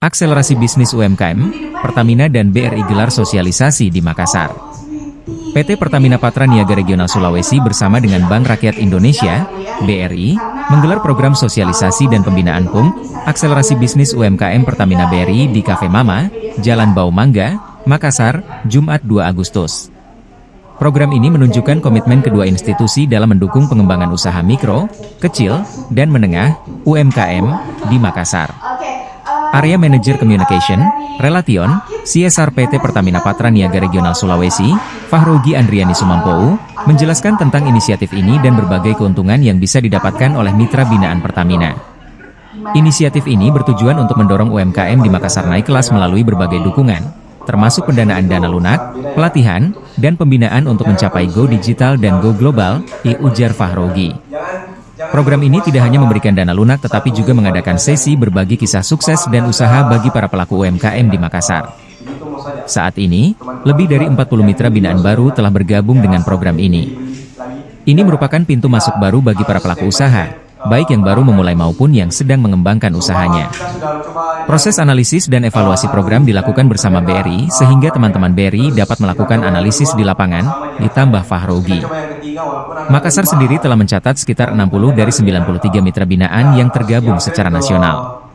Akselerasi bisnis UMKM, Pertamina dan BRI gelar sosialisasi di Makassar. PT Pertamina Patra Niaga Regional Sulawesi bersama dengan Bank Rakyat Indonesia, BRI, menggelar program sosialisasi dan pembinaan PUM, Akselerasi Bisnis UMKM Pertamina BRI di Cafe Mama, Jalan Bau Mangga, Makassar, Jumat 2 Agustus. Program ini menunjukkan komitmen kedua institusi dalam mendukung pengembangan usaha mikro, kecil, dan menengah, UMKM, di Makassar. Area Manager Communication, Relation, CSR PT Pertamina Patra Niaga Regional Sulawesi, Fahrogi Andriani Sumampou, menjelaskan tentang inisiatif ini dan berbagai keuntungan yang bisa didapatkan oleh mitra binaan Pertamina. Inisiatif ini bertujuan untuk mendorong UMKM di Makassar naik kelas melalui berbagai dukungan, termasuk pendanaan dana lunak, pelatihan, dan pembinaan untuk mencapai Go Digital dan Go Global, ujar Fahrogi. Program ini tidak hanya memberikan dana lunak tetapi juga mengadakan sesi berbagi kisah sukses dan usaha bagi para pelaku UMKM di Makassar. Saat ini, lebih dari 40 mitra binaan baru telah bergabung dengan program ini. Ini merupakan pintu masuk baru bagi para pelaku usaha, baik yang baru memulai maupun yang sedang mengembangkan usahanya. Proses analisis dan evaluasi program dilakukan bersama BRI sehingga teman-teman BRI dapat melakukan analisis di lapangan, ditambah Fahrogi. Makassar sendiri telah mencatat sekitar 60 dari 93 mitra binaan yang tergabung secara nasional.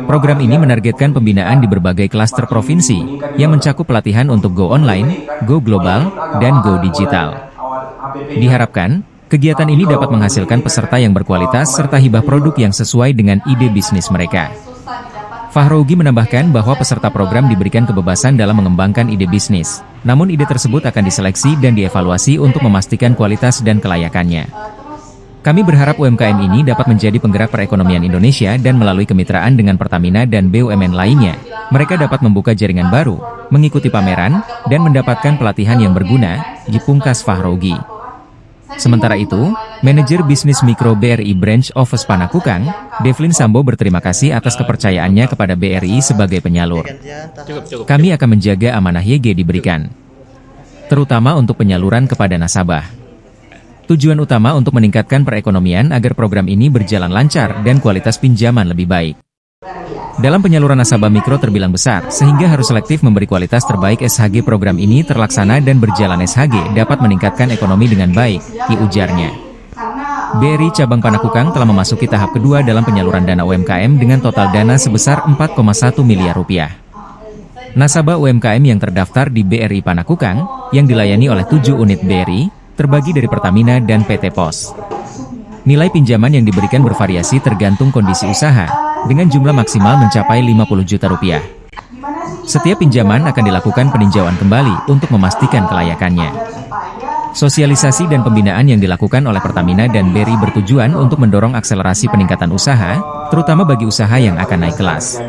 Program ini menargetkan pembinaan di berbagai klaster provinsi, yang mencakup pelatihan untuk Go Online, Go Global, dan Go Digital. Diharapkan, kegiatan ini dapat menghasilkan peserta yang berkualitas serta hibah produk yang sesuai dengan ide bisnis mereka. Fahrogi menambahkan bahwa peserta program diberikan kebebasan dalam mengembangkan ide bisnis, namun ide tersebut akan diseleksi dan dievaluasi untuk memastikan kualitas dan kelayakannya. Kami berharap UMKM ini dapat menjadi penggerak perekonomian Indonesia dan melalui kemitraan dengan Pertamina dan BUMN lainnya, mereka dapat membuka jaringan baru, mengikuti pameran, dan mendapatkan pelatihan yang berguna, dipungkas Fahrogi. Sementara itu, Manajer Bisnis Mikro BRI Branch Office Panakukang, Devlin Sambo berterima kasih atas kepercayaannya kepada BRI sebagai penyalur. Kami akan menjaga amanah YG diberikan, terutama untuk penyaluran kepada nasabah. Tujuan utama untuk meningkatkan perekonomian agar program ini berjalan lancar dan kualitas pinjaman lebih baik. Dalam penyaluran nasabah mikro terbilang besar, sehingga harus selektif memberi kualitas terbaik. SHG program ini terlaksana dan berjalan SHG dapat meningkatkan ekonomi dengan baik, ujarnya. BRI Cabang Panakukang telah memasuki tahap kedua dalam penyaluran dana UMKM dengan total dana sebesar 4,1 miliar rupiah. Nasabah UMKM yang terdaftar di BRI Panakukang, yang dilayani oleh 7 unit BRI, terbagi dari Pertamina dan PT Pos. Nilai pinjaman yang diberikan bervariasi tergantung kondisi usaha, dengan jumlah maksimal mencapai 50 juta rupiah. Setiap pinjaman akan dilakukan peninjauan kembali untuk memastikan kelayakannya. Sosialisasi dan pembinaan yang dilakukan oleh Pertamina dan BRI bertujuan untuk mendorong akselerasi peningkatan usaha, terutama bagi usaha yang akan naik kelas.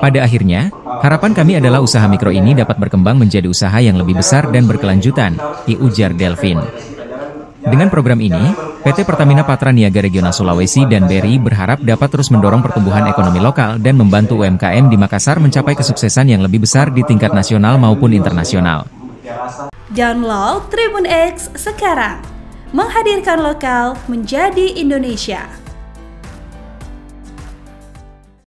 Pada akhirnya, harapan kami adalah usaha mikro ini dapat berkembang menjadi usaha yang lebih besar dan berkelanjutan, ujar Delvin. Dengan program ini, PT Pertamina Patra Niaga Regional Sulawesi dan BRI berharap dapat terus mendorong pertumbuhan ekonomi lokal dan membantu UMKM di Makassar mencapai kesuksesan yang lebih besar di tingkat nasional maupun internasional. Download Tribun X sekarang, menghadirkan lokal menjadi Indonesia.